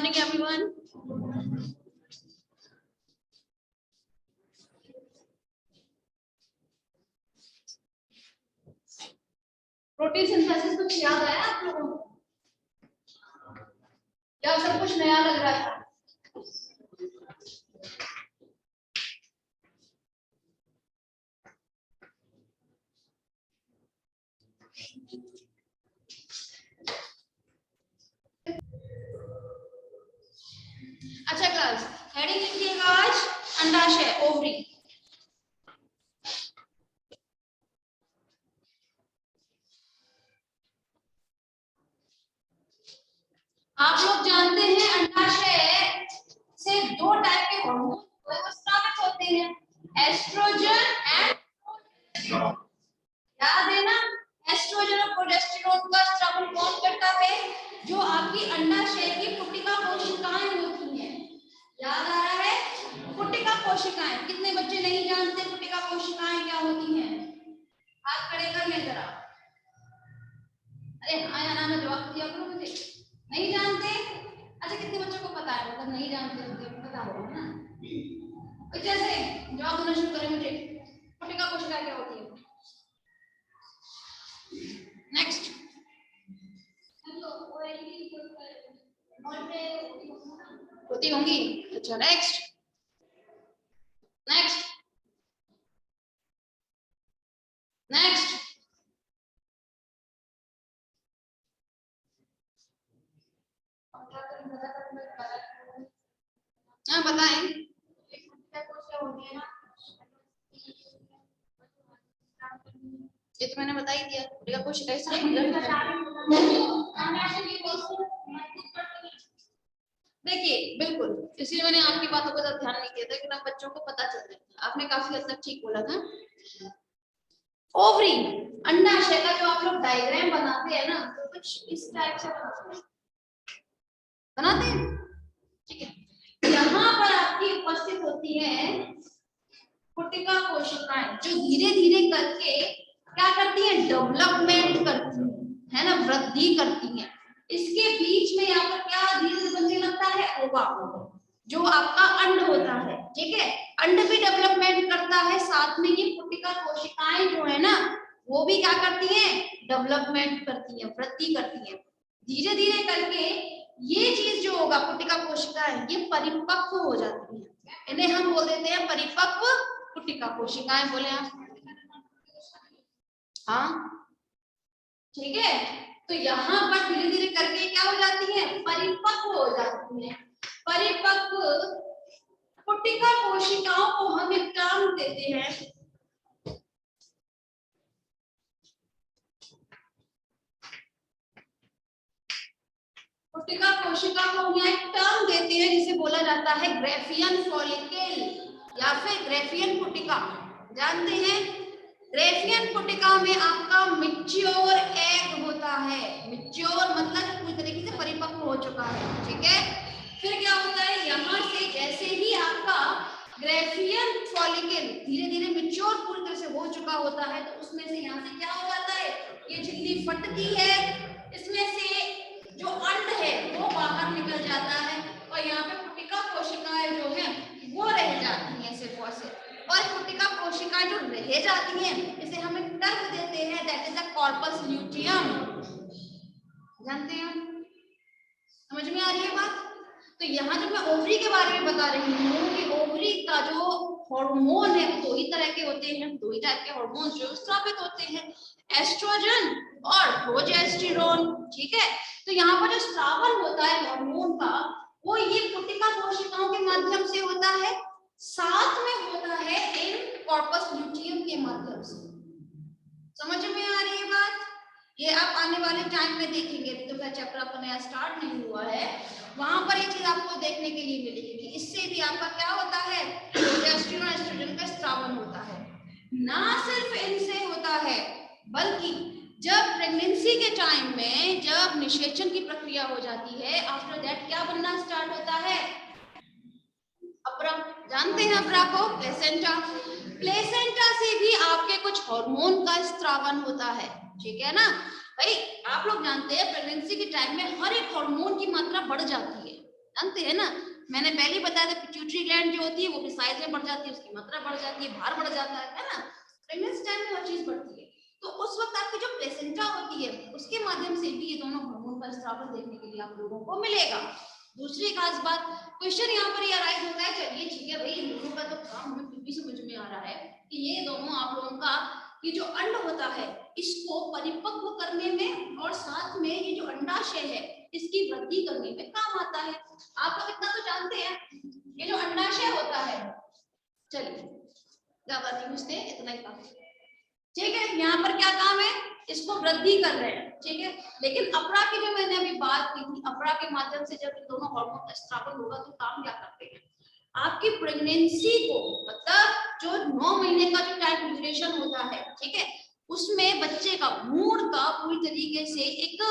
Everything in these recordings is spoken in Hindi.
morning everyone. प्रोटीन सिंथेसिस कुछ याद आया आप लोगों को? क्या सब कुछ नया लग रहा था? अच्छा क्लास, हेडिंग लिखिएगा आज अंडाशय, ओवरी। आप लोग जानते हैं अंडाशय से दो टाइप के हार्मोन स्रावित होते हैं, एस्ट्रोजन एंड प्रोजेस्टेरोन। याद है ना, एस्ट्रोजन और प्रोजेस्टेरोन का स्रावन कौन करता है? जो आपकी अंडाशय की पुटिका कोशिकाएं होती हैं। याद आ रहा है? पुटिका कोशिकाएं। कितने बच्चे नहीं जानते पुटिका कोशिकाएं क्या होती हैं? हाथ खड़े कर ले जरा। अरे हाँ या ना में जवाब दिया करो मुझे। नहीं जानते? अच्छा, कितने बच्चों को पता है? मतलब नहीं जानते, मतलब पता होगा ना। जैसे जवाब देना शुरू करें मुझे, पुटिका कोशिका क्या होती है? नेक्स्ट। होती होंगी। अच्छा नेक्स्ट, नेक्स्ट, नेक्स्ट। हाँ बताएं। ये तो मैंने बता ही दिया, पुटिका कोशिका से देखिए बिल्कुल, इसलिए मैंने आपकी बातों को ध्यान नहीं दिया था कि ना बच्चों को पता चल जाए। आपने काफी हद तक ठीक बोला था। ओवरी, अंडाशय का जो आप लोग डायग्राम बनाते हैं ना, तो कुछ इस टाइप से बनाते हैं, ठीक है। यहाँ पर आपकी उपस्थित होती है पुटिका कोशिकाएं, जो धीरे धीरे करके क्या करती है? डेवलपमेंट करती है ना, वृद्धि करती है। इसके बीच में यहाँ पर क्या धीरे धीरे बनने लगता है? ओवा, जो आपका अंड होता है, ठीक है। अंड भी डेवलपमेंट करता है, साथ में ये पुटिका कोशिकाएं जो है ना, वो भी क्या करती हैं? डेवलपमेंट करती है, वृद्धि करती है। धीरे धीरे करके ये चीज जो होगा, पुटिका कोशिकाएं ये परिपक्व हो जाती है। इन्हें हम बोल देते हैं परिपक्व पुटिका कोशिकाएं। बोले आप? हाँ ठीक है। तो यहाँ पर धीरे धीरे करके क्या हो जाती है? परिपक्व हो जाती है। परिपक्व पुटिका कोशिकाओं को हम एक टर्म देते हैं, पुटिका कोशिका को हम एक टर्म देते हैं जिसे बोला जाता है ग्रेफियन फॉलिकल या फिर ग्रेफियन पुटिका। जानते हैं, ग्रेफियन पुटिका में आपका मैच्योर एग होता है। मैच्योर मतलब पूरी तरीके से परिपक्व हो चुका है, ठीक है। फिर क्या होता है, यहाँ से जैसे ही आपका ग्रेफियन फॉलिकल धीरे धीरे मैच्योर पूरी तरह से हो चुका होता है, तो उसमें से यहाँ से क्या हो जाता है? ये झिल्ली फटती है, इसमें से जो अंड है वो बाहर निकल जाता है और यहाँ पे पुटिका कोशिकाएं जो है वो रह जाती हैं सिर्फ और सिर्फ। और पुटिका कोशिकाएं जो रह जाती हैं, इसे हम एक टर्म देते हैं, that is the corpus luteum. जानते हैं? समझ में आ रही है बात? तो यहाँ जब मैं ओवरी के बारे में बता रही हूँ कि ओवरी का जो हार्मोन है दो ही तरह के होते हैं, दो ही टाइप के हार्मोन जो स्रावित होते हैं, एस्ट्रोजन और प्रोजेस्टेरोन, ठीक है। तो यहाँ पर जो स्रावन होता है हार्मोन का, वो ये पुटिका कोशिकाओं के माध्यम से होता है, साथ में होता है इन कॉर्पस ल्यूटियम के माध्यम से। समझ में आ रही है बात? ये आप आने वाले टाइम में देखेंगे, तो क्या चैप्टर आपका नया स्टार्ट नहीं हुआ है, वहां पर ये चीज आपको देखने के लिए मिलेगी। इससे भी आपका क्या होता है? प्रोजेस्टेरोन एस्ट्रोजन का स्रावन होता है। ना सिर्फ इनसे होता है, बल्कि जब प्रेगनेंसी के टाइम में जब निषेचन की प्रक्रिया हो जाती है, आफ्टर दैट क्या बनना स्टार्ट होता है? अप्रा। जानते हैं अप्रा को? प्लेसेंटा। प्लेसेंटा से भी आपके कुछ हार्मोन का स्रावन होता है, ठीक है ना। भाई आप लोग जानते हैं प्रेगनेंसी के टाइम में हर एक हार्मोन की मात्रा बढ़ जाती है, जानते हैं ना, मैंने पहले ही बताया था पिट्यूटरी ग्लैंड जो होती है वो भी साइज में बढ़ जाती है, उसकी मात्रा बढ़ जाती है, भार बढ़ जाता है ना, प्रेगनेंसी टाइम में वो चीज बढ़ती है। तो उस वक्त आपकी जो प्लेसेंटा होती है उसके माध्यम से भी ये दोनों हार्मोन का स्राव देखने के लिए आप लोगों को मिलेगा। दूसरी खास बात, क्वेश्चन यहाँ पर ये राइज होता है, चलिए ठीक है भाई, इन दोनों का तो काम हमें फिर भी समझ में आ रहा है कि ये दोनों आप लोगों का ये जो अंड होता है इसको परिपक्व करने में और साथ में ये जो अंडाशय है इसकी वृद्धि करने में काम आता है। आप लोग इतना तो जानते हैं, ये जो अंडाशय होता है, चलिए ज्यादा नहीं पूछते, इतना ही काम, ठीक है। यहाँ पर क्या काम है, इसको वृद्धि कर रहे हैं, ठीक है। लेकिन अपरा की जो मैंने अभी बात की थी, अपरा के माध्यम से जब इन दोनों हार्मोन का स्राव होगा तो काम क्या करते हैं, आपकी प्रेगनेंसी को, मतलब जो 9 महीने का जो टाइम ड्यूरेशन होता है, ठीक है, उसमें बच्चे का भ्रूण का पूरी तरीके से एक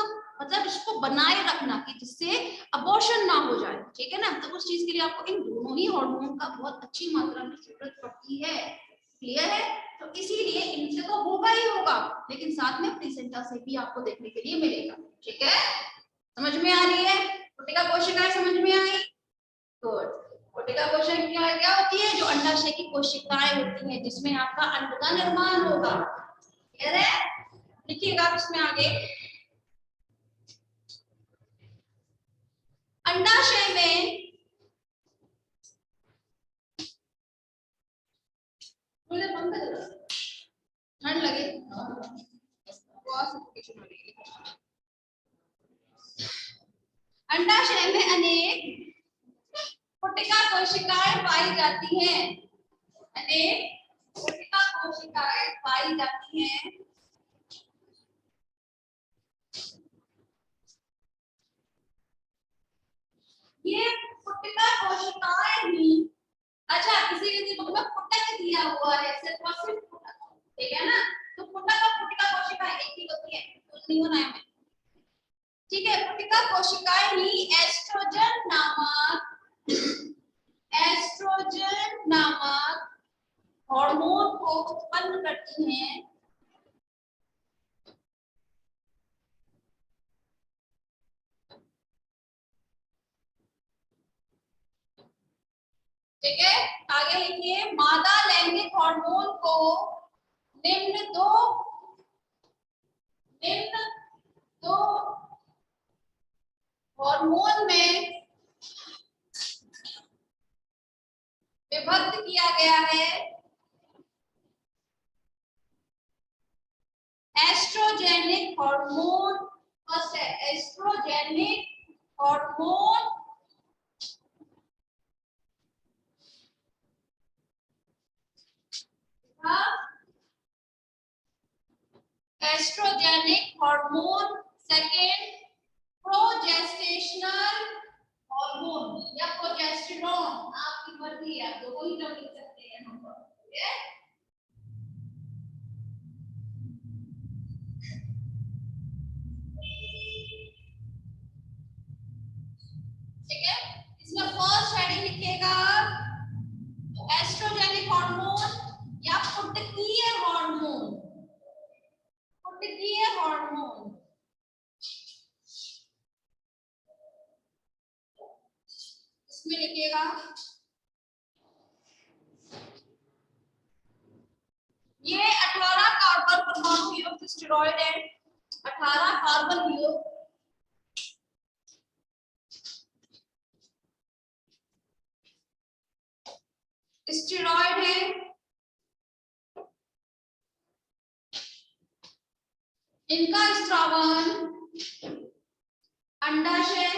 मतलब इसको बनाए रखना कि जिससे अबॉर्शन ना हो जाए, ठीक है ना। तो उस चीज के लिए आपको इन दोनों ही हार्मोन का बहुत अच्छी मात्रा में जरूरत पड़ती है। क्लियर है? तो इसीलिए इनसे तो होगा ही होगा, लेकिन साथ में प्लेसेंटा से भी आपको देखने के लिए मिलेगा, ठीक है। समझ में आ रही है? कोशिका कोशिकाएं समझ में आई? गुड। कोशिका कोशिका क्या होती है, जो अंडाशय की कोशिकाएं होती हैं जिसमें आपका अंड का निर्माण होगा। क्लियर है? लिखिएगा आप इसमें आगे, अंडाशय में ठंड लगे, अंडाशय में अनेक कोशिका कोशिकाएं पाई जाती हैं, अनेक कोशिका कोशिकाएं पाई जाती हैं। ये कोशिका कोशिकाएं भी, अच्छा किसी बुक में पुटक दिया हुआ है, सिर्फ और सिर्फ पुटक, ठीक है ना। तो पुटक और कोशिका कोशिकाएं एक ही होती है, कुछ नहीं होना है, ठीक है। कोशिका कोशिकाएं ही एस्ट्रोजन नामक हार्मोन को उत्पन्न करती हैं। ठीक है, आगे लिखिए, मादा लैंगिक हार्मोन को निम्न दो हार्मोन में विभक्त किया गया है, एस्ट्रोजेनिक हार्मोन, फर्स्ट है estrogenic hormone, estrogenic hormone, second progestational hormone या प्रोजेस्टेरोन, आपकी मर्जी है, आप दोनों ही नाम लिख सकते हैं हम पर, ठीक है। ठीक है, इसमें फर्स्ट हेडिंग लिखिएगा एस्ट्रोजेनिक हार्मोन या पुटकीय हार्मोन, पुटकीय हार्मोन। इसमें लिखिएगा ये 18 कार्बन परमाणु युक्त स्टेरॉइड है, 18 कार्बन युक्त स्टेरॉइड है। इनका स्रावन अंडाशय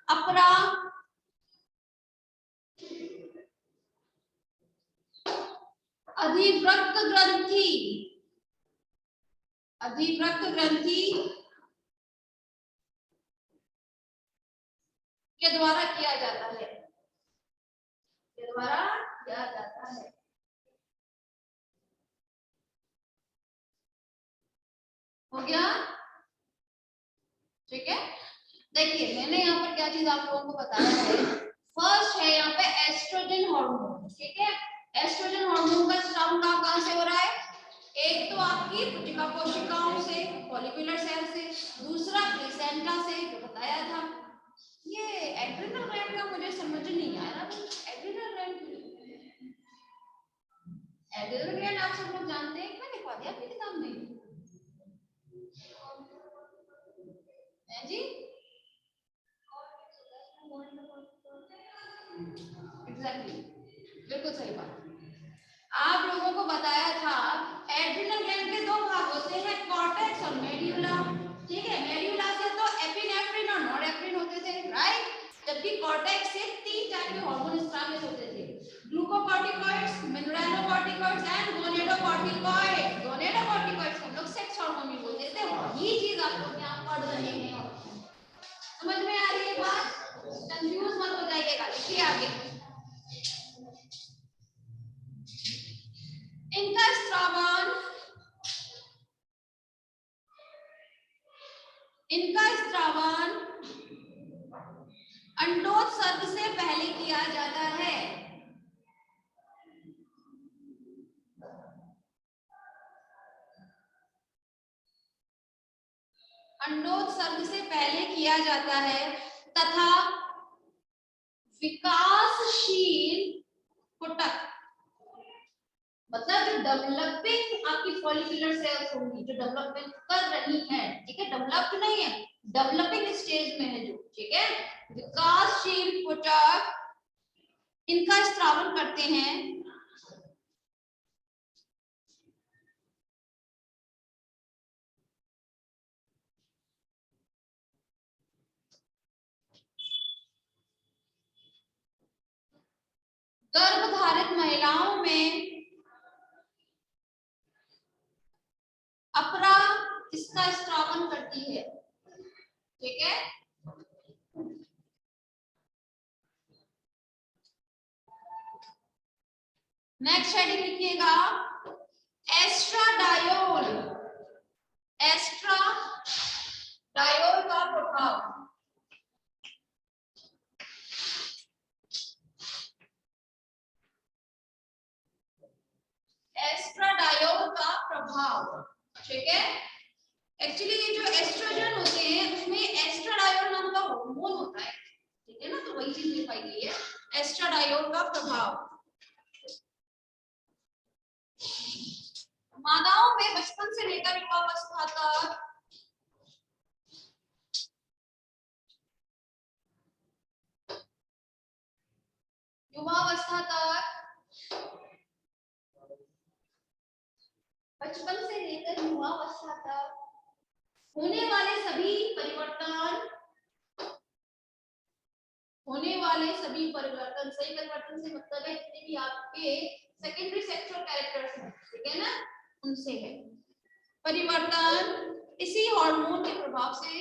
अपरा अधिवृक्क ग्रंथि के द्वारा किया जाता है, हो गया, ठीक है। देखिए मैंने यहाँ पर क्या चीज आप लोगों को बताया है, फर्स्ट है यहाँ पे एस्ट्रोजन हार्मोन, ठीक है। एस्ट्रोजन हार्मोन का स्राव कहां से हो रहा है, एक तो आपकी पुटिका कोशिकाओं से, फॉलिकुलर सेल से, दूसरा प्लेसेंटा से जो बताया था। ये एड्रिनल ग्लैंड का मुझे समझ नहीं आ रहा। एड्रिनल ग्लैंड आप सब लोग जानते हैं, क्या लिखवा दिया आपकी किताब में है जी? एग्जैक्टली, बिल्कुल सही बात। आप लोगों को बताया था एड्रिनल ग्लैंड के दो भाग होते हैं, कॉर्टेक्स और मेड्यूला। ठीक है, मेड्यूला से तो एपिनेफ्रिन और नॉरएफ्रिन होते थे, राइट? जबकि कॉर्टेक्स से 3 टाइप के हार्मोन स्रावित होते थे, ग्लूकोकॉर्टिकॉइड्स, मिनरलोकॉर्टिकॉइड्स एंड गोनेडोकॉर्टिकॉइड्स। गोनेडोकॉर्टिकॉइड्स हम लोग सेक्स हार्मोन भी बोलते थे। वही चीज आप लोग यहां पढ़ रहे हैं। समझ में आ रही है बात? कंफ्यूज मत हो जाइएगा। लिखिए आगे। इनका स्रावन अंडोत्सर्ग से पहले किया जाता है। अंडोत्सर्ग से पहले किया जाता है तथा विकासशील पुटक, मतलब जो डेवलपिंग आपकी फॉलिकुलर सेल्स होंगी, जो डेवलपमेंट कर रही हैं, ठीक है, डेवलप्ड नहीं है, डेवलपिंग स्टेज में है जो, ठीक है, विकासशील पुटक इनका स्रावन करते हैं गर्भधारित महिलाओं में। अपरा इसका स्रावन करती है, ठीक है। नेक्स्ट हेडिंग लिखिएगा एस्ट्राडायोल। एस्ट्राडायोल का प्रभाव। एस्ट्राडायोल का प्रभाव, ठीक है। एक्चुअली ये जो एस्ट्रोजन होते हैं उसमें एस्ट्राडायोल नाम का हार्मोन होता है, ठीक है ना, तो वही चीज लिखाई गई है, एस्ट्राडायोल का प्रभाव। मादाओं में बचपन से लेकर युवावस्था तक बचपन से लेकर युवावस्था तक होने वाले सभी परिवर्तन, सही परिवर्तन से मतलब है जितने भी आपके सेकेंडरी सेक्सुअल कैरेक्टर्स हैं, ठीक है ना, उनसे है परिवर्तन इसी हार्मोन के प्रभाव से,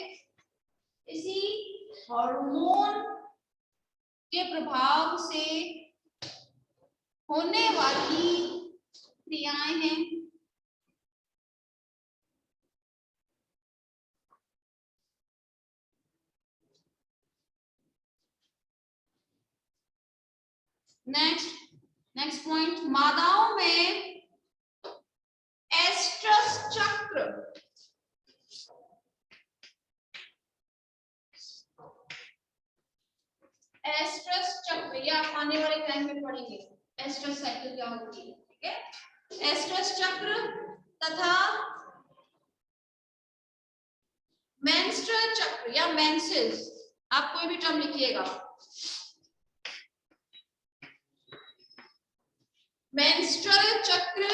इसी हार्मोन के प्रभाव से होने वाली क्रियाएं हैं। नेक्स्ट पॉइंट, मादाओं में एस्ट्रस चक्र, एस्ट्रस चक्र ये आप आने वाले टाइम में पढ़ेंगे, एस्ट्रस साइकिल क्या होती है, ठीक है। एस्ट्रस चक्र तथा मेंस्ट्रुअल चक्र या मेंसेस, आप कोई भी टर्म लिखिएगा, मेंस्ट्रुअल चक्र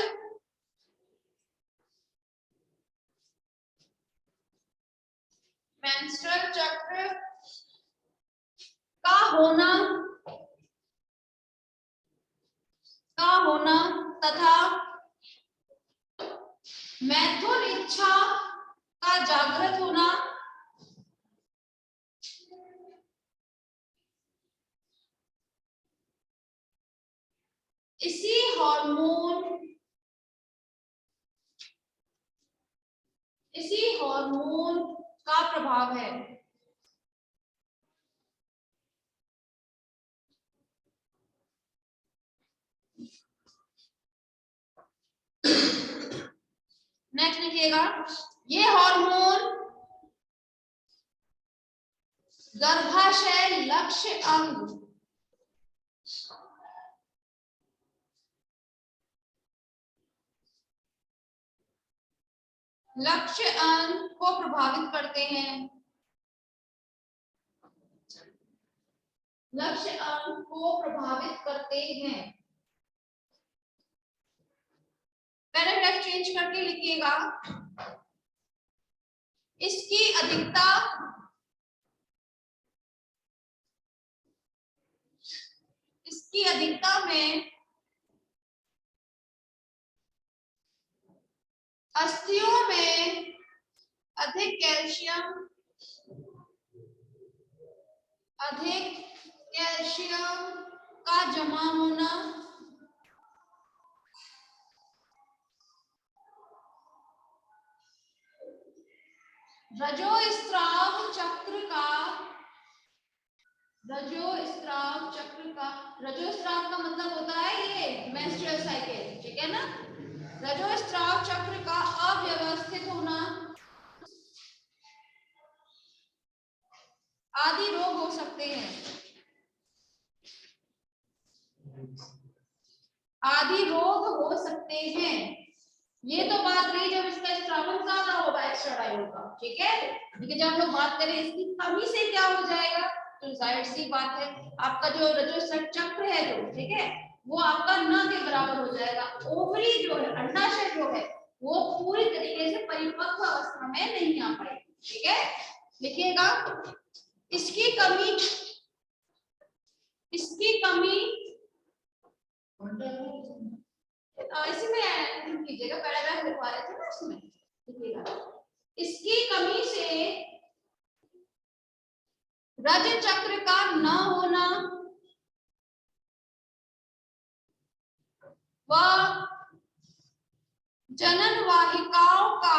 का होना तथा मैथुन इच्छा का जागृत होना इसी हार्मोन का प्रभाव है। नेक्स्ट लिखिएगा, ये हार्मोन गर्भाशय लक्ष्य अंग को प्रभावित करते हैं, लक्ष्य अंग को प्रभावित करते हैं। पैराग्राफ चेंज करके लिखिएगा, इसकी अधिकता में अस्थियों में अधिक कैल्शियम का जमा होना, रजोस्राव चक्र का मतलब होता है ये मेंस्ट्रुअल साइकिल, ठीक है ना। रजोस्राव चक्र का अव्यवस्थित होना आदि रोग हो सकते हैं, ये तो बात रही जब इसका स्रावन ज्यादा होगा एस्ट्राडाइल का, ठीक है। लेकिन जब हम लोग बात करें इसकी कमी से क्या हो जाएगा, तो जाहिर सी बात है आपका जो रजोस्राव चक्र है जो, ठीक है, वो आपका न के बराबर हो जाएगा। ओवरी जो है, अंडाशय जो है, वो पूरी तरीके से परिपक्व अवस्था में नहीं आ पाएगी, ठीक है। लिखिएगा, इसकी कमी इसी में कीजिएगा, पैराग्राफ लिखवा रहे थे ना उसमें, लिखिएगा, इसकी कमी से रज चक्र का न होना व जनन वाहिकाओं का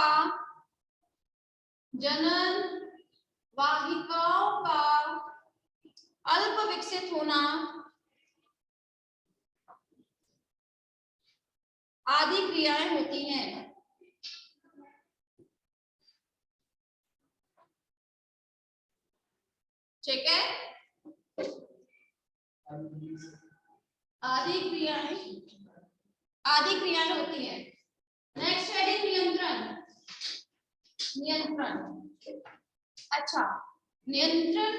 अल्प विकसित होना आदि क्रियाएं होती हैं। ठीक है, आदि क्रियाएं होती हैं। नेक्स्ट है नियंत्रण। अच्छा, नियंत्रण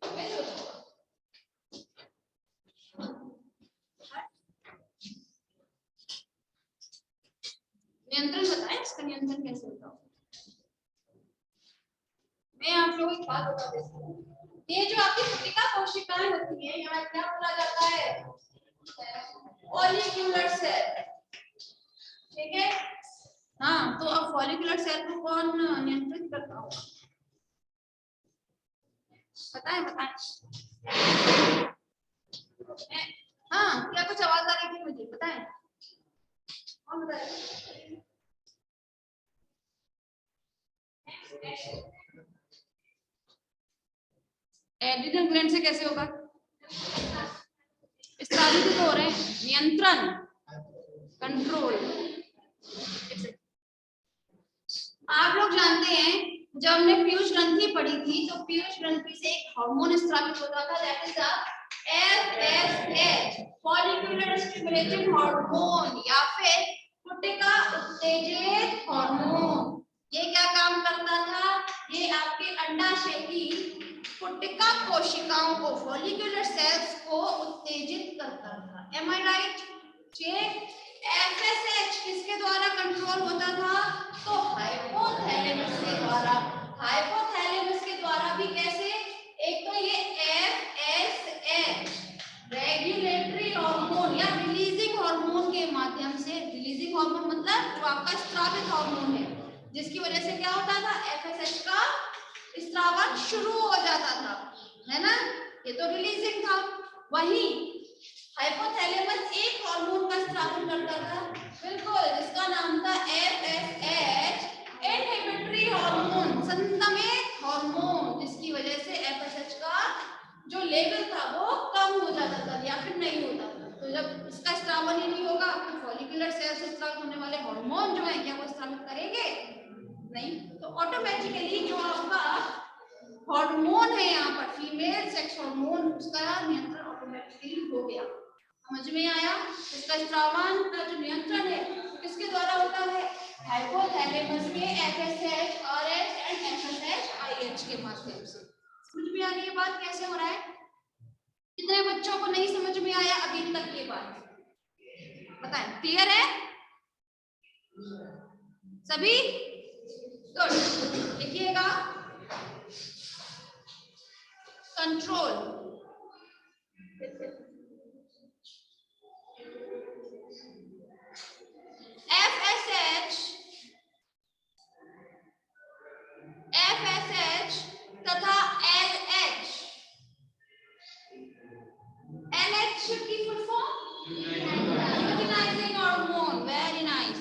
कैसे होता है? नियंत्रण बताएं, इसका नियंत्रण कैसे होता है? मैं आप लोगों को एक बात बता देती हूँ, ये जो आपकी पुटिका कोशिकाएं होती हैं, यहाँ क्या बोला जाता है, फॉलिक्यूलर सेल, ठीक है। हाँ, तो अब फॉलिक्यूलर सेल को कौन नियंत्रित करता होगा, बताएं। हाँ, क्या कुछ आवाज आ रही थी मुझे, बताएं कौन बताएगा। एड्रिनल ग्लैंड से कैसे होगा, स्त्रावित तो हो रहे हैं, नियंत्रण, कंट्रोल। आप लोग जानते हैं जब हमने पीयूष ग्रंथि पढ़ी थी, तो पीयूष ग्रंथि से एक हार्मोन स्त्रावित होता था, that is FSH, follicular stimulating hormone, या फिर पुटिका उत्तेजित हार्मोन। ये क्या काम करता था, ये आपके अंडाशय की पुटिका कोशिकाओं को, फॉलिक्यूलर सेल्स को उत्तेजित करता था। एम आई राइट? FSH किसके द्वारा कंट्रोल होता था, तो हाइपोथैलेमस के द्वारा। हाइपोथैलेमस के द्वारा भी कैसे, एक तो ये FSH रेगुलेटरी हार्मोन या रिलीजिंग हार्मोन के माध्यम से, रिलीजिंग हार्मोन मतलब जो आपका स्त्रावित हार्मोन है, जिसकी वजह से क्या होता था, FSH का स्त्रावन शुरू हो जाता था, है ना, ये तो रिलीजिंग था। वही हाइपोथैलेमस एक हार्मोन का स्त्रावन करता था, बिल्कुल, जिसका नाम था FSH, इनहिबिटरी हार्मोन, संतमित हार्मोन, जिसकी वजह से FSH का जो लेवल था वो कम हो जाता था या फिर नहीं होता था। तो जब इसका स्रावन ही नहीं होगा तो फॉलिकुलर सेल से स्राव होने वाले हार्मोन जो है क्या वो स्रावित करेंगे नहीं। तो ऑटोमेटिकली जो आपका हार्मोन है यहाँ पर फीमेल सेक्स हार्मोन उसका नियंत्रण ऑटोमेटिकली हो गया। समझ में आया? इसका स्रावन का जो नियंत्रण है किसके द्वारा होता है? हाइपोथैलेमस के एफएसएच आरएच एंड एफएसएच आईएच के माध्यम से। समझ में आ रही है बात कैसे हो रहा है? कितने बच्चों को नहीं समझ में आया अभी तक ये बात बताएं? क्लियर है सभी? गुड। लिखिएगा कंट्रोल एफएसएच तथा एलएच। एलएच की full form luteinizing hormone. Very nice.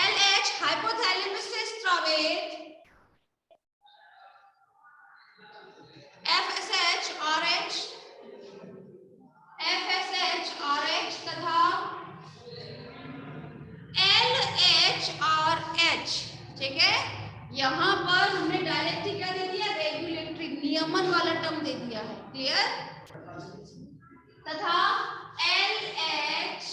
LH hypothalamus से स्रावित एफएसएच आरएच तथा एलएचआरएच। ठीक है, यहाँ पर हमने डायरेक्ट क्या दे दिया? रेगुलेटरी नियमन वाला टर्म दे दिया है। क्लियर? तथा LHRH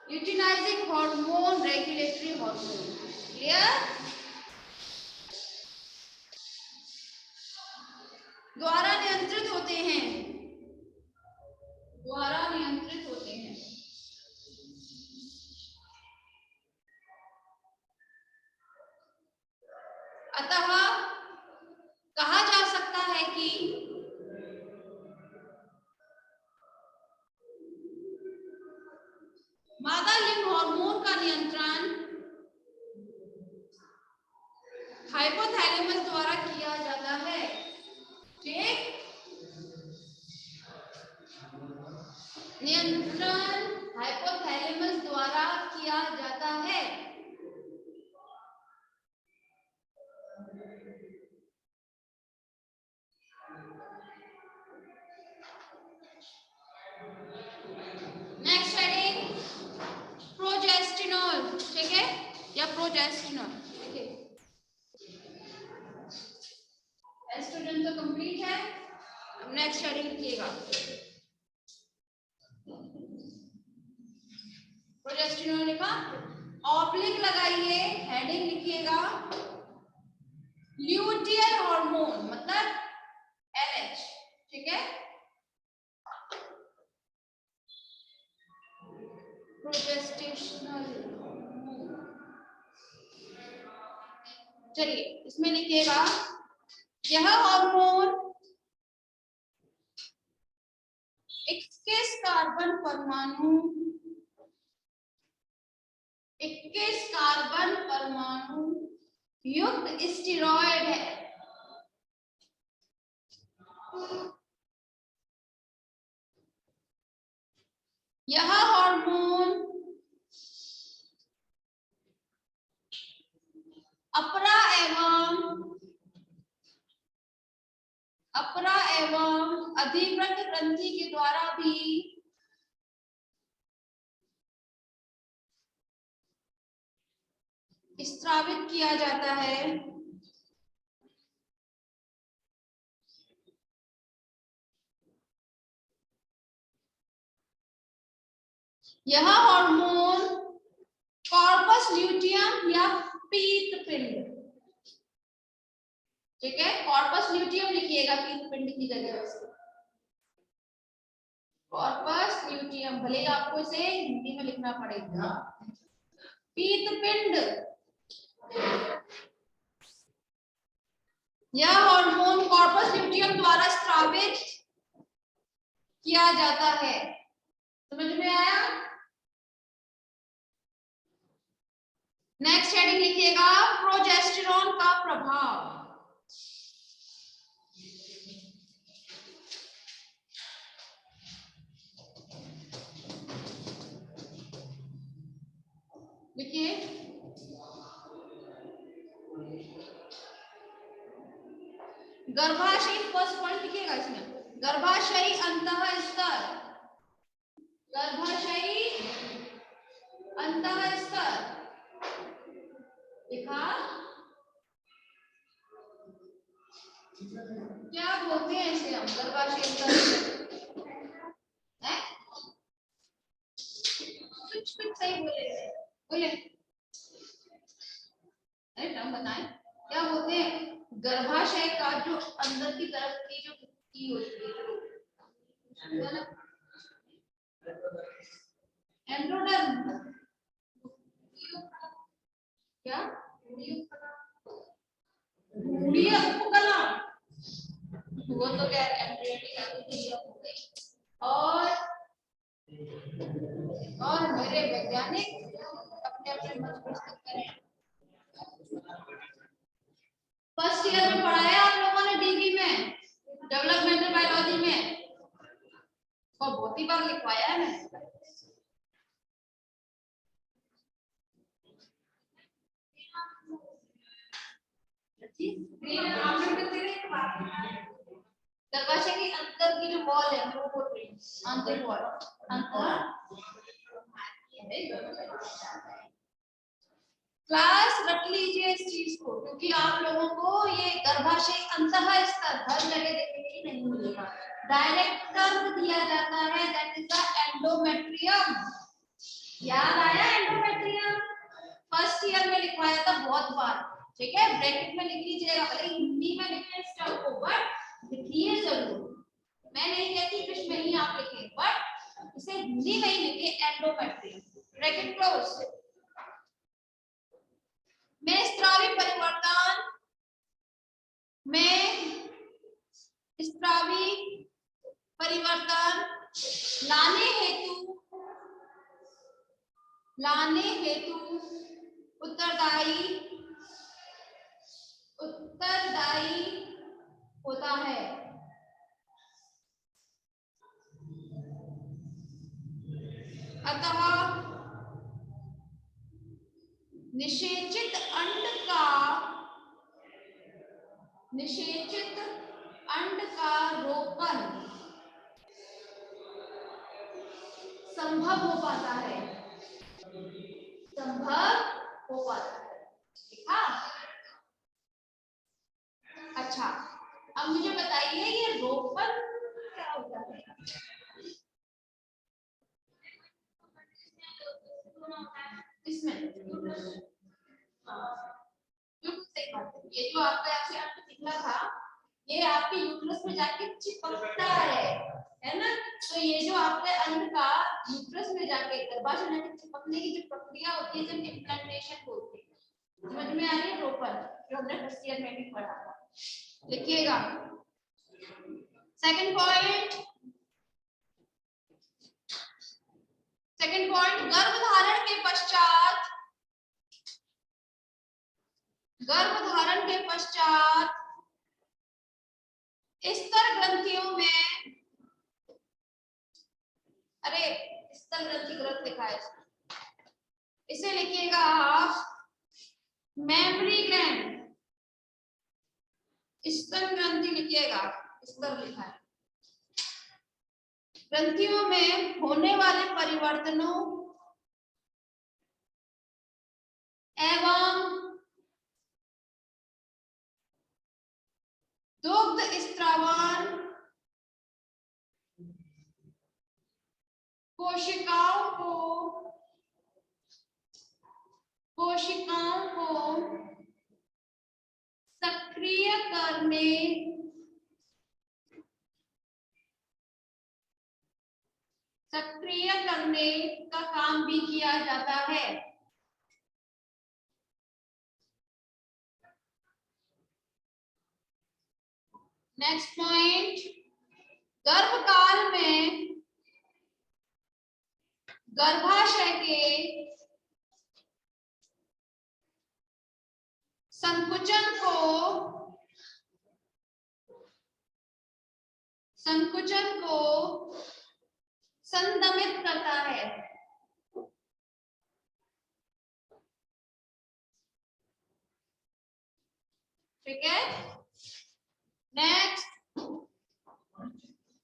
luteinizing hormone regulatory hormone. Clear? द्वारा नियंत्रित होते हैं, द्वारा नियंत्रित होते हैं। अतः कहा जा सकता है कि मादा लिंग हार्मोन का नियंत्रण हाइपोथैलेमस द्वारा किया जाता है। ठीक, नियंत्रण हाइपोथैलेमस द्वारा किया जाता है। Next heading progestinol. ठीक है, या प्रोजेस्टिनोल। ठीक है, एस्ट्रोजन तो कंप्लीट है। नेक्स्ट हेडिंग लिखिएगा प्रोजेस्टिनोल लिखा, ऑब्लिक लगाइए, हेडिंग लिखिएगा ल्यूटियल हार्मोन मतलब एलएच। ठीक है, प्रोजेस्टेशनल। चलिए इसमें लिखिएगा यह हार्मोन 21 कार्बन परमाणु 21 कार्बन परमाणु युक्त स्टेरॉयड है। यह हार्मोन अपरा एवं अधिवृत ग्रंथि के द्वारा भी स्रावित किया जाता है। यह हार्मोन कॉर्पस ल्यूटियम या पीत पिंड। ठीक है, कॉर्पस ल्यूटियम लिखिएगा पीत पिंड की जगह। कॉर्पस ल्यूटियम, भले ही आपको इसे हिंदी में लिखना पड़ेगा। पीत पिंड, यह हार्मोन कॉर्पस ल्यूटियम द्वारा स्रावित किया जाता है। समझ में आया? नेक्स्ट हेडिंग लिखिएगा प्रोजेस्टेरॉन का प्रभाव। लिखिए गर्भाशय फर्स्ट पॉइंट लिखिएगा इसमें, गर्भाशयी अंतः स्तर, गर्भाशयी अंतः स्तर लिखा। क्या बोलते हैं इसे हम, गर्भाशय अंतः है? कुछ सही बोले, बोले अरे नाम बताएं क्या बोलते हैं। गर्भाशय का जो अंदर की तरफ की जो की होती है, एंड्रोडर्म, क्या गुड़िया उपकला, वो तो क्या एम्ब्रियोनिक हो गई। और मेरे वैज्ञानिक अपने अपने मत प्रस्तुत करें। फर्स्ट ईयर में पढ़ाया आप लोगों ने डीबी में, डेवलपमेंटल बायोलॉजी में, और बहुत ही बार लिखवाया है मैंने। गर्भाशय के अंदर की जो वॉल है वो बोल रही हूँ, आंतरिक वॉल, क्लास रख लीजिए इस चीज को, क्योंकि आप लोगों को ये गर्भाशय अंतः स्तर हर जगह देखने के लिए नहीं मिलेगा। डायरेक्ट टर्म दिया जाता है, दैट इज द एंडोमेट्रियम। याद आया एंडोमेट्रियम? फर्स्ट ईयर में लिखवाया था बहुत बार, ठीक है? ब्रैकेट में लिख लीजिएगा, भले हिंदी में लिखे इस टर्म को, बट लिखिए जरूर। मैं नहीं कहती इंग्लिश में ही आप लिखें, बट इसे हिंदी में ही लिखिए, एंडोमेट्रियम, ब्रैकेट क्लोज। में स्त्रावी परिवर्तन, में स्त्रावी परिवर्तन लाने हेतु उत्तरदायी होता है। अतः निषेचित अंड का रोपण संभव हो पाता है, संभव हो पाता है। ठीक है? अच्छा, अब मुझे बताइए ये रोपण क्या होता है? इसमें ये जो आपका यहाँ से आपको निकला था, ये आपके यूट्रस में जाके चिपकता है ना? तो ये जो आपके अंड का यूट्रस में जाके गर्भाशय में चिपकने की जो प्रक्रिया होती है, जब इम्प्लांटेशन बोलते हैं। समझ में आ रही है? रोपण जो हमने फर्स्ट ईयर में भी पढ़ा था, लिखिएगा। सेकंड पॉइंट, गर्भधारण के पश्चात स्तर ग्रंथियों में, अरे स्तर ग्रंथि गलत लिखा है, इसे लिखिएगा आप मेमरी ग्लैंड, स्तन ग्रंथि लिखिएगा, स्तर लिखा है। ग्रंथियों में होने वाले परिवर्तनों एवं दुग्ध स्त्रावन कोशिकाओं को सक्रिय करने का काम भी किया जाता है। नेक्स्ट पॉइंट, गर्भकाल में गर्भाशय के संकुचन को संदमित करता है। ठीक है? नेक्स्ट,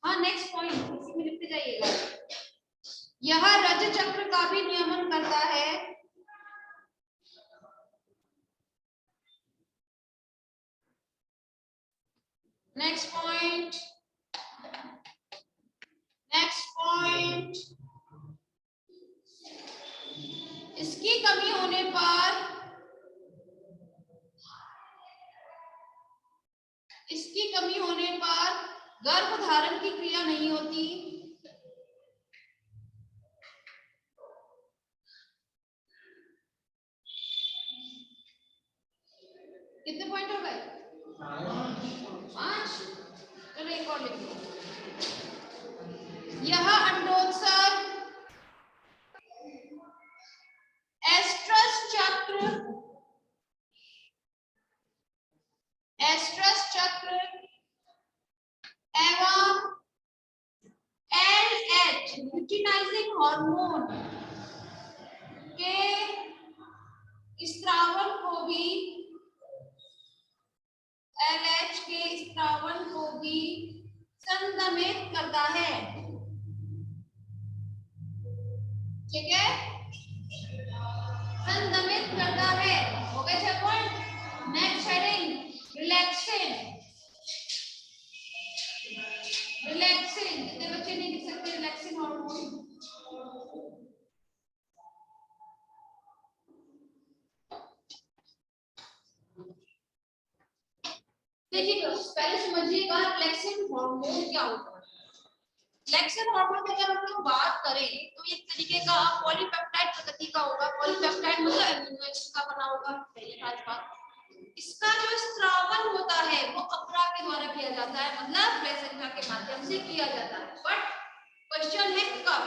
हाँ नेक्स्ट पॉइंट इसी में लिखते जाइएगा। यह रज चक्र का भी नियमन करता है। नेक्स्ट पॉइंट, नेक्स्ट पॉइंट, इसकी कमी होने पर, इसकी कमी होने पर गर्भ धारण की क्रिया नहीं होती। कितने पॉइंट हो गए? 5। चलो एक और लिख लो। यह अंडोत्सर्ग एस्ट्रस चक्र, एस्ट्रस चक्र एवं LH ल्यूटिनाइजिंग हार्मोन के स्त्रावन को भी, LH के स्त्रावन को भी संदमित करता है। ठीक है, संदमित करता है। हो गए 6 point. Next heading relaxin, relaxin कितने बच्चे नहीं लिख सकते? रिलैक्सिन हार्मोन देखिए, पहले समझिएगा रिलैक्सिन हार्मोन क्या होता है। रिलैक्सिन हार्मोन की अगर हम लोग बात करें तो एक तरीके का पॉलीपेप्टाइड प्रकृति का होगा। पॉलीपेप्टाइड मतलब एमिनो एसिड का बना होगा। पहले खास बात, इसका जो स्त्रावन होता है वो अपरा के द्वारा किया जाता है, मतलब प्लेसेंटा के माध्यम से किया जाता है। बट क्वेश्चन है कब?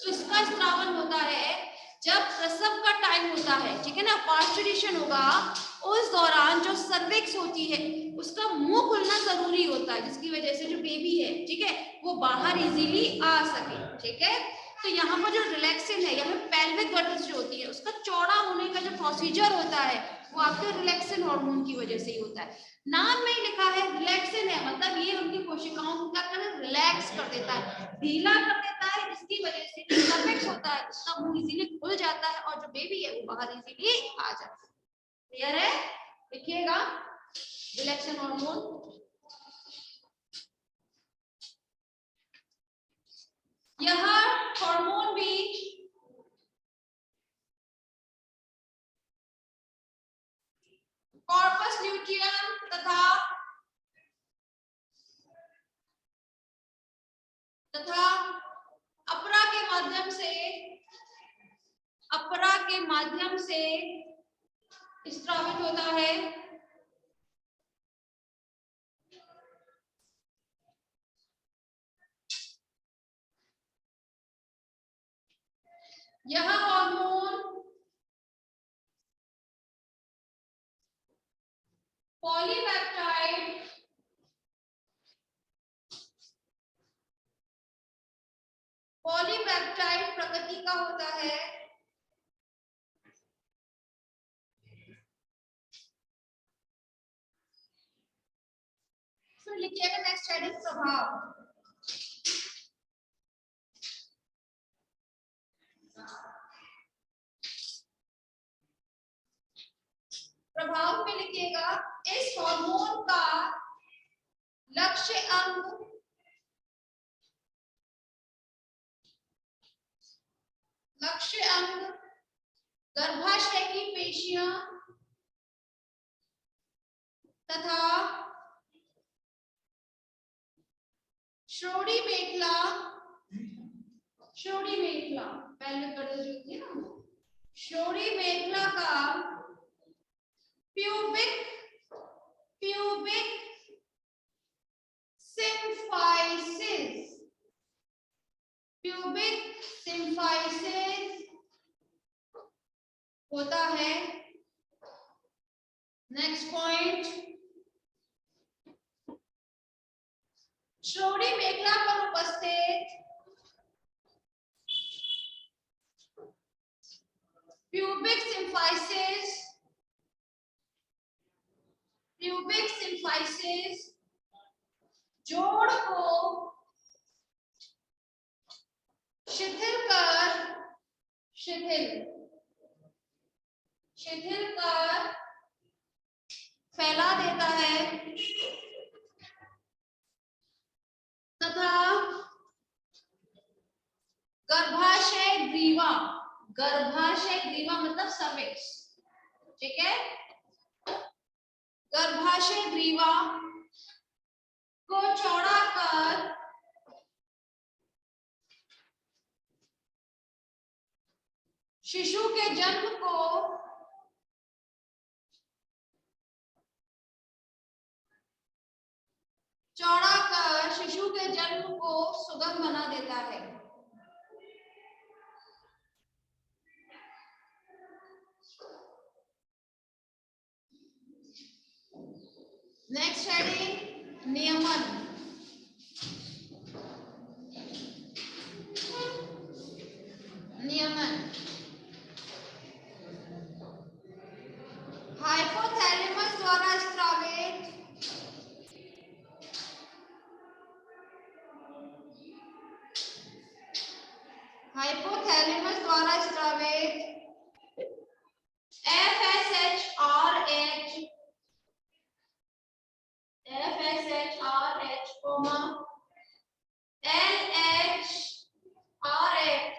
तो इसका स्त्रावन होता है जब प्रसव का टाइम होता है, ठीक है ना, पास्चुरेशन होगा, उस दौरान जो सर्विक्स होती है उसका मुंह खुलना जरूरी होता है, जिसकी वजह से जो बेबी है, ठीक है, वो बाहर इजीली आ सके। ठीक है, तो यहाँ पर जो रिलैक्सिन है, यहाँ पेल्विक गटर्स जो होती है उसका चौड़ा होने का जो प्रोसीजर होता है वो आपके रिलैक्सिन हार्मोन की वजह से ही होता है। नाम में ही लिखा है रिलैक्सिन है, मतलब ये उनकी कोशिकाओं को क्या कर रिलैक्स कर देता है, ढीला कर देता है, जिसकी वजह से जो सर्विक्स होता है उसका मुंह इजीली खुल जाता है और जो बेबी है वो बाहर इजीली आ जाता है। क्लियर है? लिखिएगा रिलैक्सिन हार्मोन। यह हार्मोन भी कॉर्पस ल्यूटियम तथा अपरा के माध्यम से, अपरा के माध्यम से स्त्रावित होता है। यह हार्मोन पॉलीपेप्टाइड, पॉलीपेप्टाइड प्रकृति का होता है। फिर लिखिएगा नेक्स्ट हेडिंग प्रभाव। प्रभाव में लिखिएगा इस हार्मोन का लक्ष्य अंग, लक्ष्य अंग गर्भाशय की पेशियां तथा श्रोणि मेखला, श्रोणि मेखला पेल्विक गटर्स जो होती है ना, श्रोणि मेखला का pubic, pubic symphysis, pubic symphysis होता है। नेक्स्ट पॉइंट, श्रोणि मेखला पर उपस्थित प्यूबिक सिम्फाइसिस, प्यूबिक सिम्फाइसिस जोड़ को शिथिल कर, शिथिल कर फैला देता है तथा गर्भाशय ग्रीवा, गर्भाशय ग्रीवा मतलब सर्विक्स, ठीक है, गर्भाशय ग्रीवा को चौड़ा कर शिशु के जन्म को चौड़ा कर शिशु के जन्म को सुगम बना देता है। नेक्स्ट हेडिंग नियमन। नियमन हाइपोथैलेमस द्वारा स्रावित हाइपोथैलेमस द्वारा स्रावित FSH-RH comma LH RH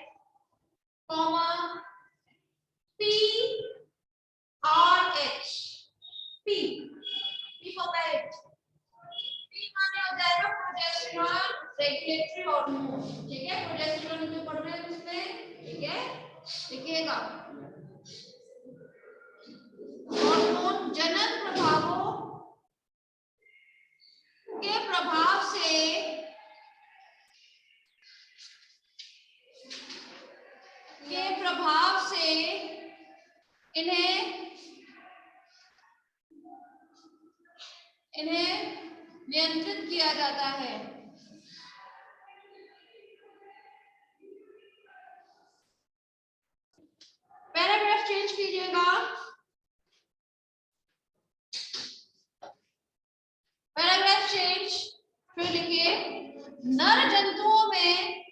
comma PRH, P for pet, P माने हो जाएगा प्रोजेस्टेरॉन रेगुलेटरी हार्मोन, ठीक है, प्रोजेस्टेरॉन जो पढ़ रहे हैं उसमें, ठीक है, लिखिएगा हार्मोन जनन प्रभावों के प्रभाव से इन्हें नियंत्रित किया जाता है। पैराग्राफ चेंज कीजिएगा, पैराग्राफ चेंज, फिर लिखिए नर जंतुओं में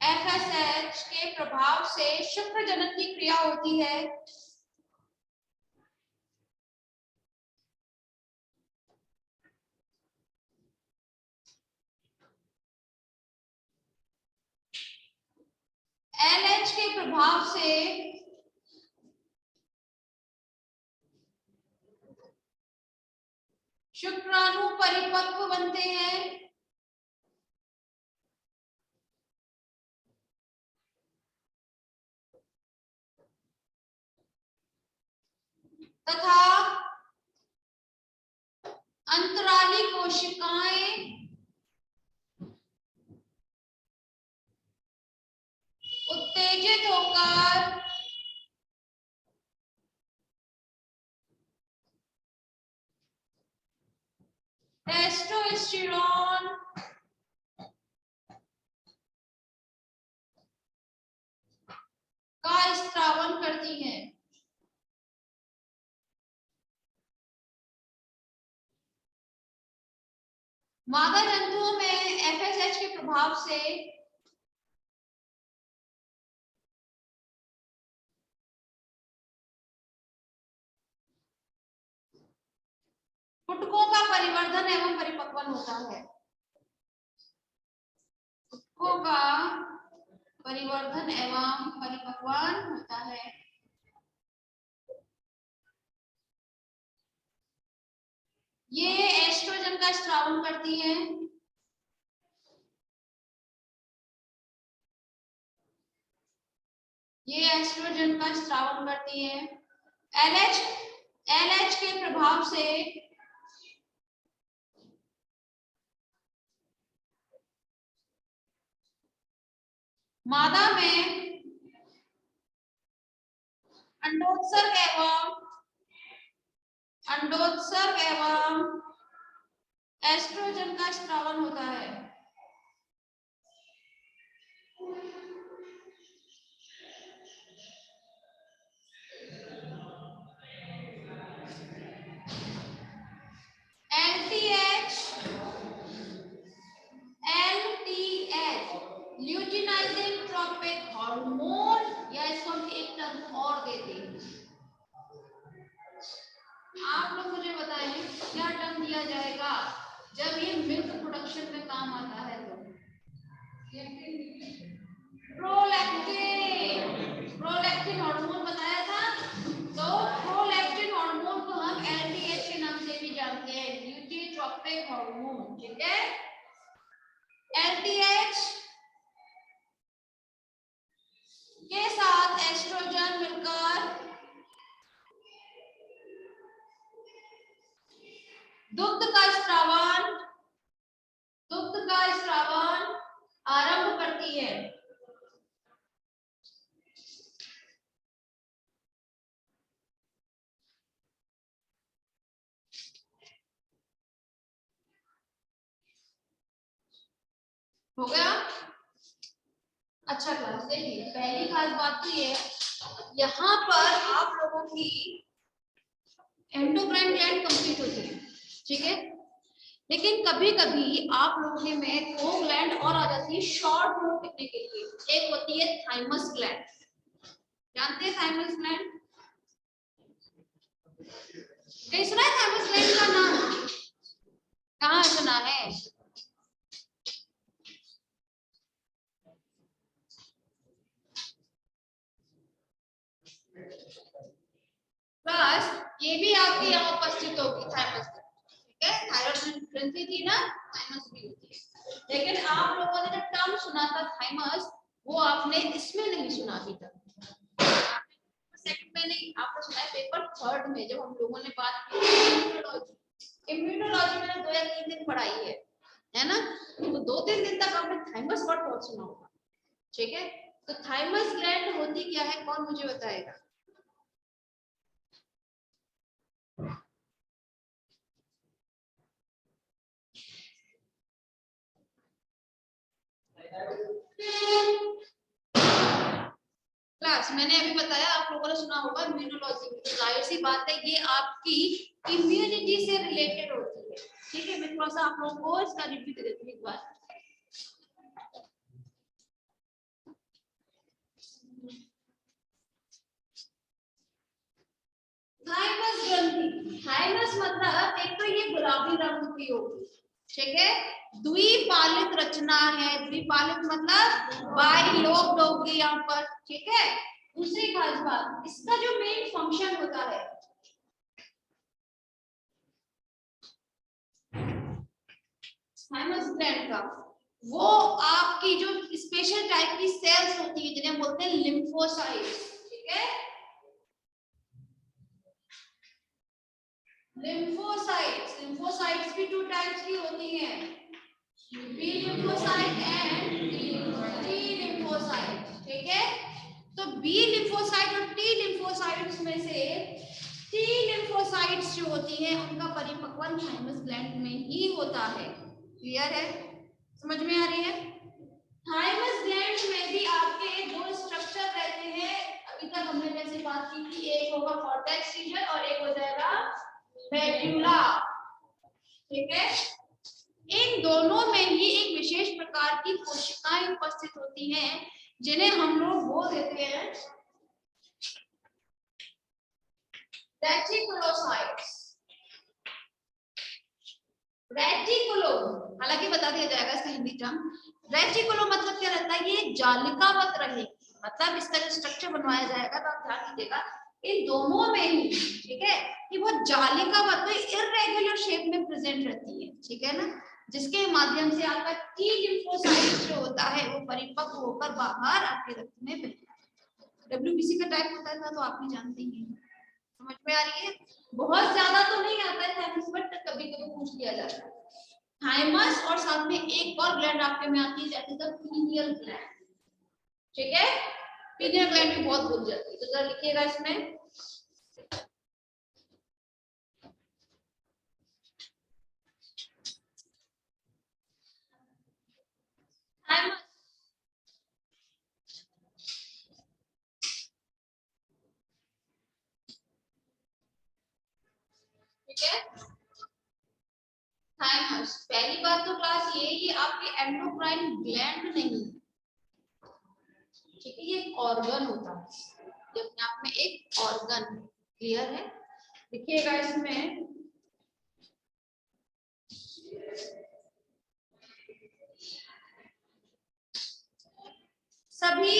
FSH के प्रभाव से शुक्र जनन की क्रिया होती है। LH के प्रभाव से शुक्राणु परिपक्व बनते हैं तथा अंतराली कोशिकाएं उत्तेजित होकर टेस्टोस्टेरोन का स्त्रावन करती हैं। मादा जंतुओं में FSH के प्रभाव से पुटकों का परिवर्धन एवं परिपक्वन होता है। पुटकों का परिवर्धन एवं परिपक्वन होता है। ये एस्ट्रोजन का स्त्रावन करती हैं। ये एस्ट्रोजन का स्त्रावन करती है। LH के प्रभाव से मादा में अंडोत्सर्ग एवं एस्ट्रोजन का स्त्रावन होता है। आप लोग मुझे बताएं क्या टर्म दिया जाएगा जब ये मिल्क प्रोडक्शन में काम आता है तो प्रोलैक्टिन हार्मोन बताया था। तो प्रोलैक्टिन हार्मोन को हम एलडीएच के नाम से भी जानते हैं, ल्यूकोट्रोपिक हार्मोन। ठीक है, एलडीएच के साथ एस्ट्रोजन मिलकर दुग्ध का स्रावन आरंभ करती है। हो गया? अच्छा क्लास, देखिए पहली खास बात तो ये यहाँ पर आप लोगों की एंडोक्राइन ग्लैंड कंप्लीट होती है। ठीक है, लेकिन कभी कभी आप लोगों के में दो ग्लैंड और आ जाती है शॉर्ट नोट लिखने के लिए। एक होती है थाइमस ग्लैंड, जानते हैं थाइमस ग्लैंड? कहीं सुना है थाइमस ग्लैंड का नाम? कहाँ सुना है? प्लस ये भी आपके यहाँ उपस्थित होगी थाइमस। ठीक है, थायराइड ग्रंथि थी ना, थाइमस भी होती है। लेकिन आप लोगों ने जो टर्म सुना था थाइमस, वो आपने इसमें नहीं सुना अभी तक। सेकंड में नहीं, आपको सुना है पेपर थर्ड में, जब हम लोगों ने बात की इम्यूनोलॉजी। इम्यूनोलॉजी मैंने 2 या 3 दिन पढ़ाई है ना? तो 2-3 दिन तक आपने थाइमस वर्ड बहुत सुना होगा। ठीक है, तो थाइमस ग्लैंड होती क्या है, कौन मुझे बताएगा? क्लास मैंने अभी बताया, आप लोगों ने सुना होगा इम्यूनोलॉजी। तो जाहिर सी बात है ये आपकी इम्यूनिटी से रिलेटेड होती है। ठीक है, मैं थोड़ा सा आप लोगों को इसका रिव्यू दे देती हूँ एक बार। थाइमस ग्रंथि, थाइमस मतलब एक तो ये गुलाबी रंग की होगी। ठीक है, द्विपालित रचना है। द्विपालित मतलब बाइलोब्ड होगी यहाँ पर। ठीक है, दूसरी खास बात, इसका जो मेन फंक्शन होता है थाइमस ग्लैंड का, वो आपकी जो स्पेशल टाइप की सेल्स होती है जिन्हें बोलते हैं लिम्फोसाइट्स। ठीक है, लिम्फोसाइट्स, लिम्फोसाइट्स भी 2 टाइप्स की होती हैं, B lymphocyte and T lymphocyte. ठीक है, तो बी लिम्फोसाइट और टी लिम्फोसाइट्स में से टी लिम्फोसाइट्स जो होती हैं उनका परिपक्वन थाइमस ग्लैंड में ही होता है। क्लियर है? समझ में आ रही है? थाइमस ग्लैंड में भी आपके 2 स्ट्रक्चर रहते हैं। अभी तक हमने जैसे बात की थी, एक होगा कॉर्टेक्स रीजन और एक हो जाएगा मेडुला। ठीक है, इन दोनों में ही एक विशेष प्रकार की कोशिकाएं उपस्थित होती हैं जिन्हें हम लोग बोल देते हैं रेटिकुलोसाइट्स। रेटिकुलो, हालांकि बता दिया जाएगा इसका हिंदी टर्म। रेटिकुलो मतलब क्या रहता है, ये जालिकावत रहेगी। मतलब इसका जो स्ट्रक्चर बनवाया जाएगा, तो आप ध्यान दीजिएगा इन दोनों में ही। ठीक है, कि वो जालिकावत इररेगुलर शेप में प्रेजेंट रहती है। ठीक है ना, जिसके माध्यम से आपका टी लिम्फोसाइट जो होता है वो परिपक्व होकर बाहर आपके रक्त में बहता है। डब्ल्यूबीसी का टाइप होता था, तो आप भी जानते ही हैं। समझ में आ रही है? बहुत ज्यादा तो नहीं आता है थाइमस, बट कभी कभी पूछ लिया जाता है। थाइमस और साथ में एक और ग्लैंड आपके में आती है, that is the pineal gland. ठीक है, पीनियल ग्लैंड भी बहुत भूल जाती है, तो जरा लिखिएगा इसमें। थाइमस, ठीक है, थाइमस पहली बात तो क्लास ये आपके एंडोक्राइन ग्लैंड नहीं, ठीक है, ये एक ऑर्गन होता है, ये अपने आप में एक ऑर्गन। क्लियर है? देखिएगा इसमें सभी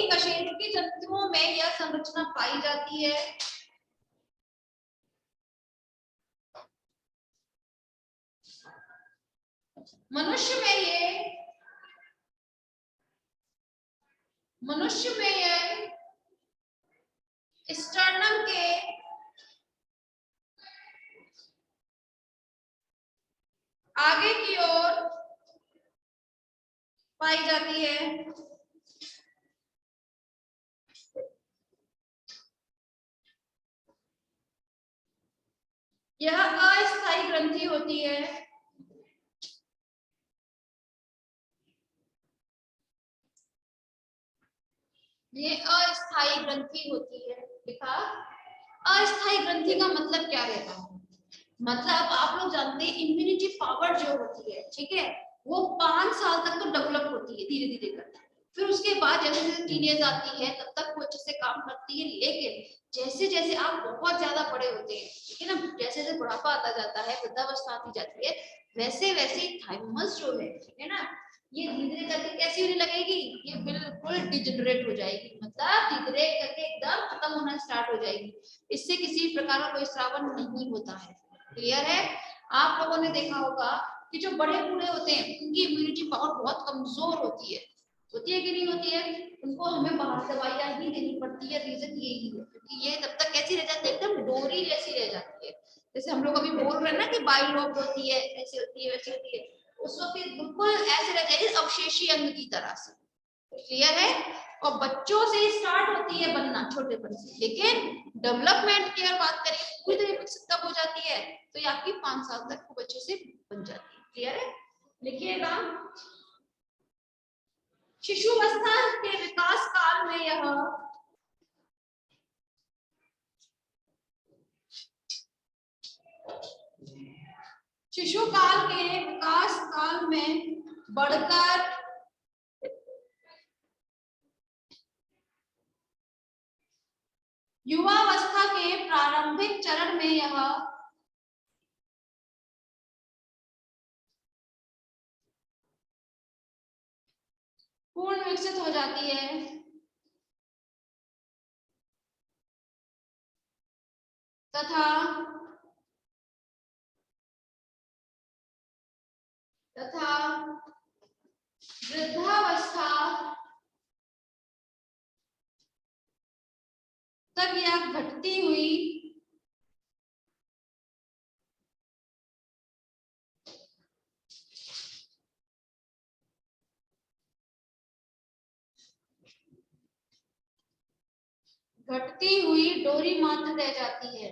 कशेरुकी जंतुओं में यह संरचना पाई जाती है। मनुष्य में यह स्टर्नम के आगे की ओर पाई जाती है। यह अस्थायी ग्रंथि होती है। ये अस्थायी ग्रंथि होती है। लिखा अस्थायी ग्रंथि का मतलब क्या रहता है? मतलब आप लोग जानते हैं इम्यूनिटी पावर जो होती है, ठीक है, वो 5 साल तक तो डेवलप होती है धीरे धीरे करके। फिर उसके बाद जैसे जैसे टीनेज आती है तब तक वो अच्छे से काम करती है, लेकिन जैसे जैसे आप बहुत ज्यादा बड़े होते हैं, ठीक है ना, जैसे जैसे बुढ़ापा आता जाता है, वृद्धावस्था आती जाती है, वैसे वैसे थाइमस जो है, ठीक है ना, ये धीरे धीरे करके कैसी होने लगेगी, ये बिल्कुल डिजेनरेट हो जाएगी, मतलब धीरे करके एकदम खत्म होना स्टार्ट हो जाएगी। इससे किसी प्रकार का कोई श्रावण नहीं होता है। क्लियर है? आप लोगों ने देखा होगा कि जो बड़े बूढ़े होते हैं उनकी इम्यूनिटी पावर बहुत कमजोर होती है कि नहीं होती है? उनको हमें बाहर दवाइयां ही देनी पड़ती है। रीजन यही है क्योंकि ये तब तक कैसी रह जाती है, एकदम डोरी जैसी रह जाती है। जैसे हम लोग अभी बोल रहे हैं ना कि बाइल लोब होती है, ऐसी होती है वैसी होती है, उस वक्त बिल्कुल ऐसे रह जाएगी अवशेषी अंग की तरह से। क्लियर है? और बच्चों से स्टार्ट होती है बनना, छोटेपन से, लेकिन डेवलपमेंट की अगर बात करें पूरी तरह विकसित कब हो जाती है, तो ये आपकी 5 साल तक वो बच्चे से बन जाती है। क्लियर है? लिखिएगा शिशुअवस्था के विकास काल में यह शिशु काल के विकास काल में बढ़कर युवावस्था के प्रारंभिक चरण में यह पूर्ण विकसित हो जाती है तथा वृद्धावस्था तक यह घटती हुई डोरी मात्र रह जाती है।